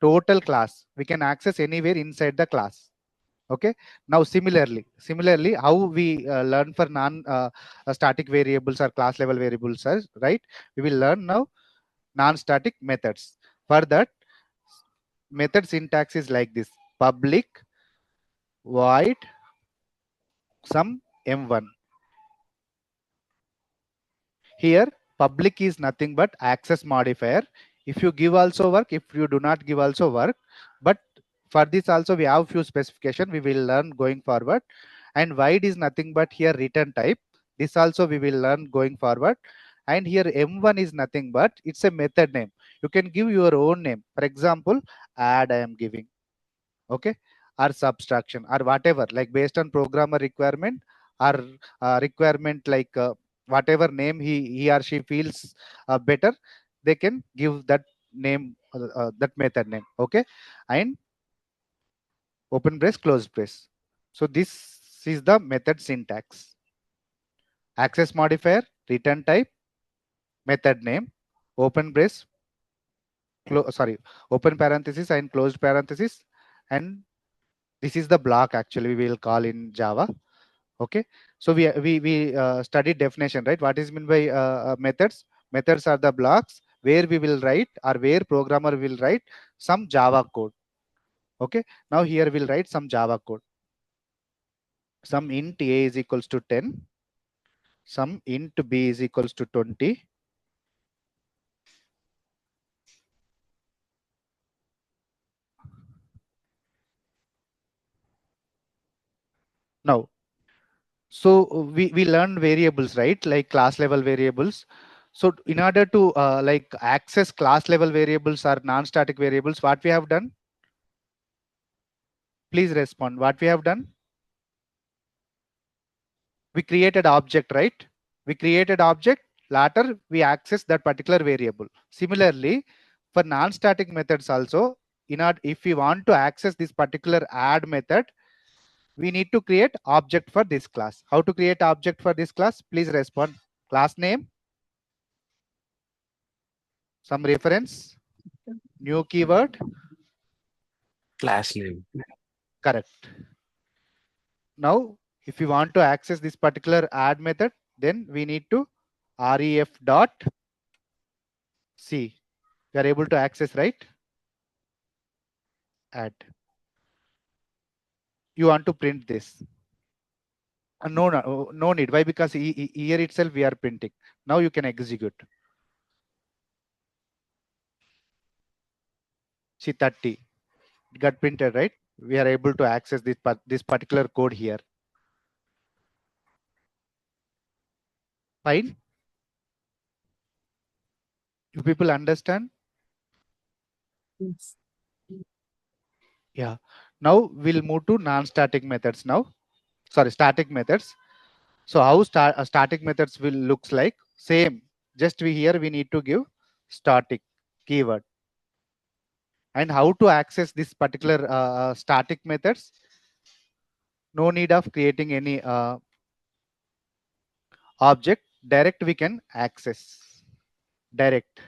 total class, we can access anywhere inside the class. Okay. Now similarly, how we learn for non static variables or class level variables, right? We will learn now non-static methods. For that, method syntax is like this: public void some m1. Here public is nothing but access modifier. If you give also work, if you do not give also work. But for this also we have few specification we will learn going forward. And void is nothing but here return type. This also we will learn going forward. And here m1 is nothing but it's a method name. You can give your own name. For example, add I am giving. Okay. Or subtraction or whatever, like based on programmer requirement or requirement, like whatever name he or she feels better, they can give that name, that method name. Okay. And open brace, close brace. So this is the method syntax: access modifier, return type, method name, open brace, open parenthesis and closed parenthesis. And this is the block actually we will call in Java. Okay. So we studied definition, right? What is mean by methods? Methods are the blocks where we will write or where programmer will write some Java code. Okay. Now here we'll write some Java code. Some int a is equals to 10. Some int b is equals to 20. Now, so we learn variables, right? Like class level variables. So in order to like access class level variables or non-static variables, what we have done? Please respond. What we have done? We created object, right? We created object. Later we access that particular variable. Similarly, for non-static methods also, if we want to access this particular add method, we need to create object for this class. How to create object for this class? Please respond. Class name, some reference, new keyword. Class name. Correct. Now, if you want to access this particular add method, then we need to ref dot c. You are able to access, right? Add. You want to print this. No need. Why? Because here itself we are printing. Now you can execute. See 30. It got printed, right? We are able to access this particular code here. Fine. You people understand? Yes. Yeah. Now we'll move to non-static methods now. Sorry, static methods. So how static methods will looks like? Same. Just here we need to give static keyword. And how to access this particular static methods? No need of creating any object. Direct we can access. Direct.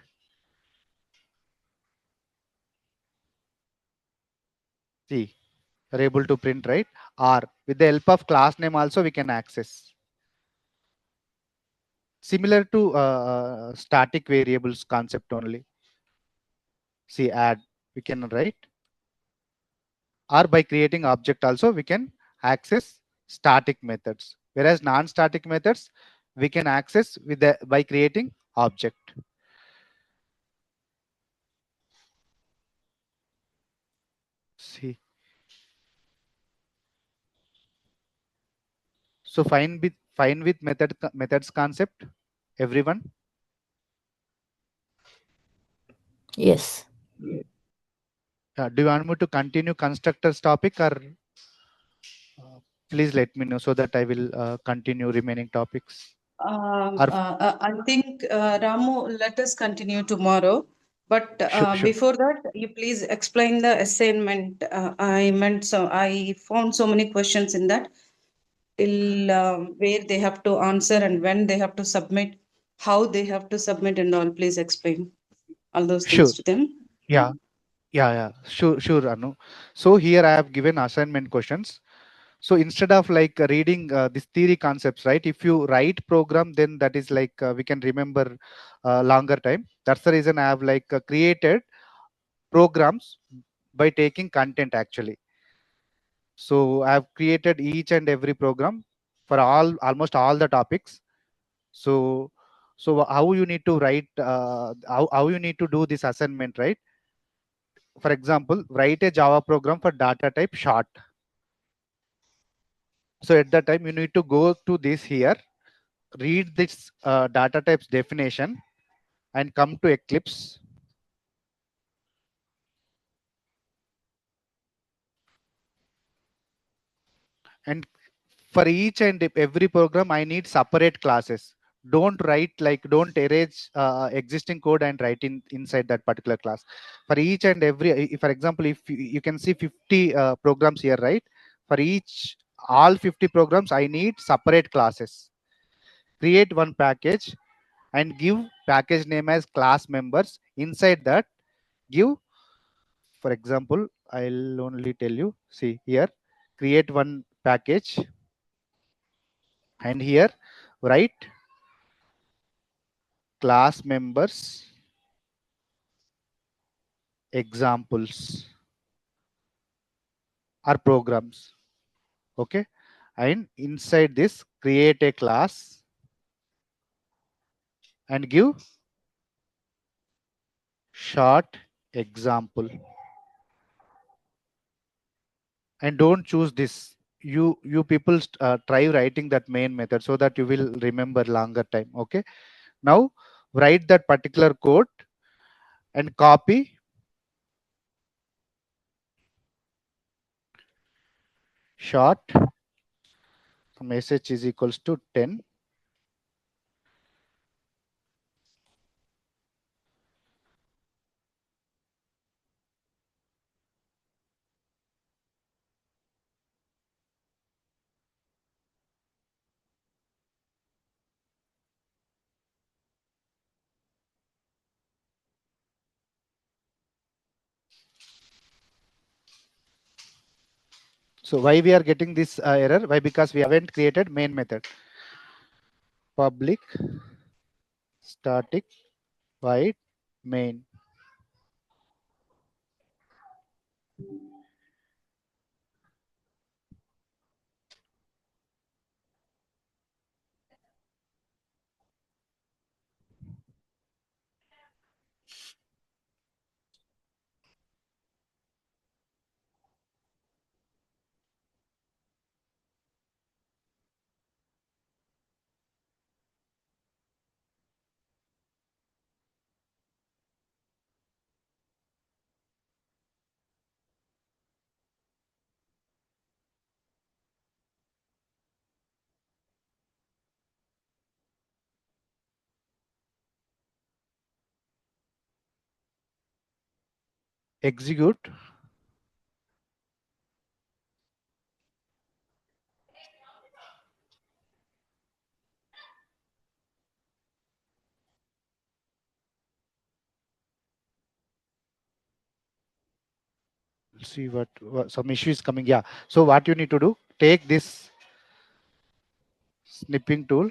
See, you're able to print, right? Or with the help of class name also we can access. Similar to static variables concept only. See, add, we can write. Or by creating object also we can access static methods. Whereas non-static methods we can access by creating object. See. So fine with methods concept, everyone. Yes. Do you want me to continue constructors topic, or please let me know so that I will continue remaining topics? I think, Ramu, let us continue tomorrow. But Sure. before that, you please explain the assignment. I found so many questions in that, till where they have to answer and when they have to submit, how they have to submit and all. Please explain all those things Sure. to them. Yeah. Sure, Anu. So here I have given assignment questions. So instead of like reading this theory concepts, right, if you write program, then that is like we can remember longer time. That's the reason I have like created programs by taking content actually. So I have created each and every program for almost all the topics. So how you need to write how you need to do this assignment, right? For example, write a Java program for data type short. So at that time you need to go to this here, read this data types definition, and come to Eclipse. And for each and every program, I need separate classes. Don't write like, don't erase existing code and write inside that particular class. For each and every, for example, if you can see 50 programs here, right? For each, all 50 programs, I need separate classes. Create one package and give package name as class members. Inside that, give, for example, I'll only tell you, see here, create one package, and here write class members examples or programs. Okay, and inside this create a class and give short example. And don't choose this. You people try writing that main method so that you will remember longer time. Okay, now write that particular code and copy short message is equals to 10. So why we are getting this error? Why? Because we haven't created main method. Public static void main. Execute. See what some issue is coming. Yeah. So what you need to do? Take this snipping tool,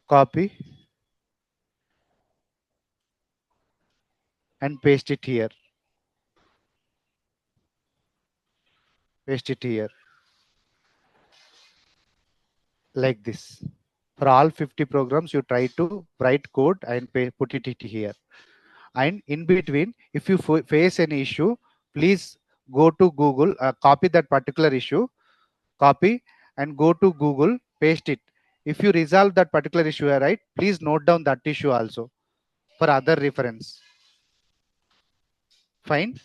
copy and paste it here. Paste it here like this. For all 50 programs, you try to write code and put it here. And in between, if you face any issue, please go to Google, copy that particular issue, copy and go to Google, paste it. If you resolve that particular issue, right, please note down that issue also for other reference. Fine.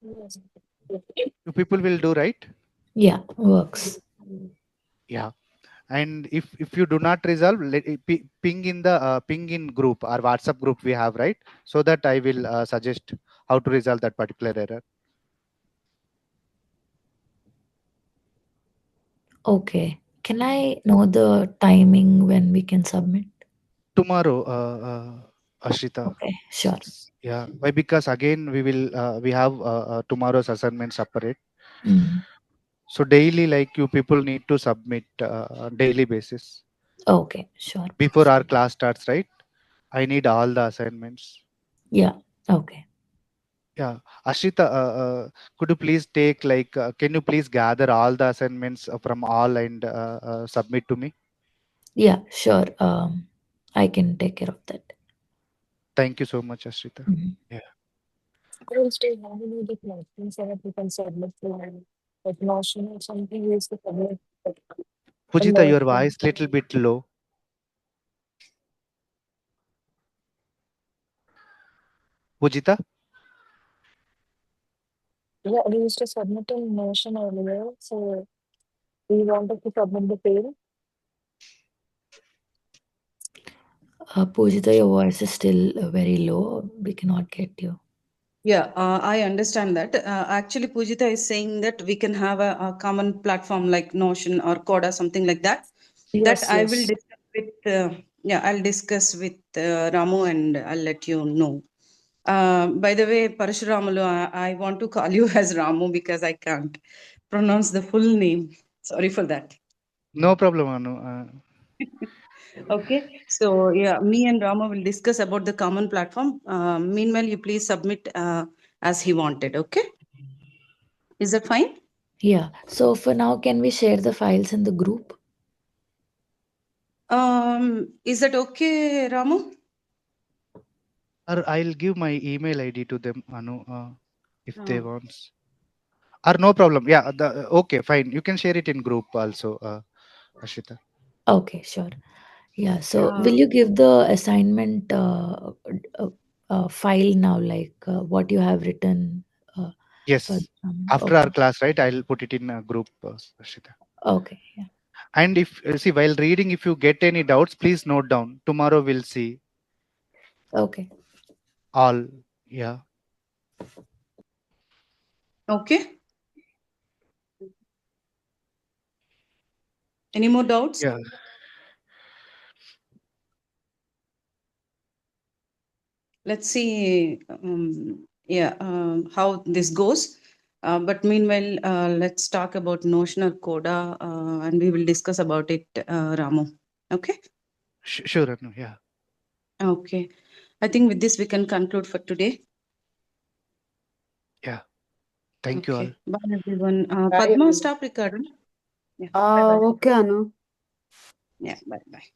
You people will do, right? Yeah, works. Yeah. And if you do not resolve, ping in the ping in group or WhatsApp group we have, right? So that I will suggest how to resolve that particular error. Okay. Can I know the timing when we can submit? Tomorrow, Ashrita. Okay, sure. Yeah. Why? Because again we have tomorrow's assignment separate. Mm. So daily, like you people need to submit on daily basis Okay, sure. before our class starts, right? I need all the assignments. Yeah, okay. Yeah, Ashrita, could you please take like, can you please gather all the assignments from all and submit to me? Yeah, sure. I can take care of that. Thank you so much, Ashrita. Mhm. Yeah, We'll still have to do the platform so that we can submit to like Notion or something. We used to submit a Pujita, note your voice little bit low. Pujita, Yeah, we used to submit in Notion earlier, so we wanted to submit the page. Pujita, your voice is still very low. We cannot get you. Yeah, I understand that. Actually, Pujita is saying that we can have a common platform like Notion or Coda, something like that. That Yes, I will yes. discuss with, yeah, I'll discuss with Ramu and I'll let you know. By the way, Parashuramalu, I want to call you as Ramu because I can't pronounce the full name. Sorry for that. no problem, Anu. Okay, so yeah, me and Rama will discuss about the common platform. Meanwhile, you please submit as he wanted. Okay, is that fine? Yeah. So for now, can we share the files in the group? Is that okay, Ramu? Or I'll give my email ID to them, Anu, if they Uh, want. Or no problem. Yeah, okay, fine. You can share it in group also, Ashrita. Okay, sure. Yeah. So Yeah. will you give the assignment file now, like what you have written for the Yes. assignment? After our Okay. class, right? I'll put it in a group, Ashrita. Okay. Yeah. And if see while reading, if you get any doubts, please note down. Tomorrow we'll see Okay. all. Yeah. okay. Any more doubts? Yeah. Let's see. Yeah, how this goes. But meanwhile, let's talk about Notion or Coda, and we will discuss about it, Ramu. Okay. Sure, Anu. Yeah. Okay. I think with this we can conclude for today. Yeah. Thank you all. Okay. Bye, everyone. Bye, Padma, everyone. stop recording. Yeah. Bye bye. Okay, Anu. Yeah. Bye bye.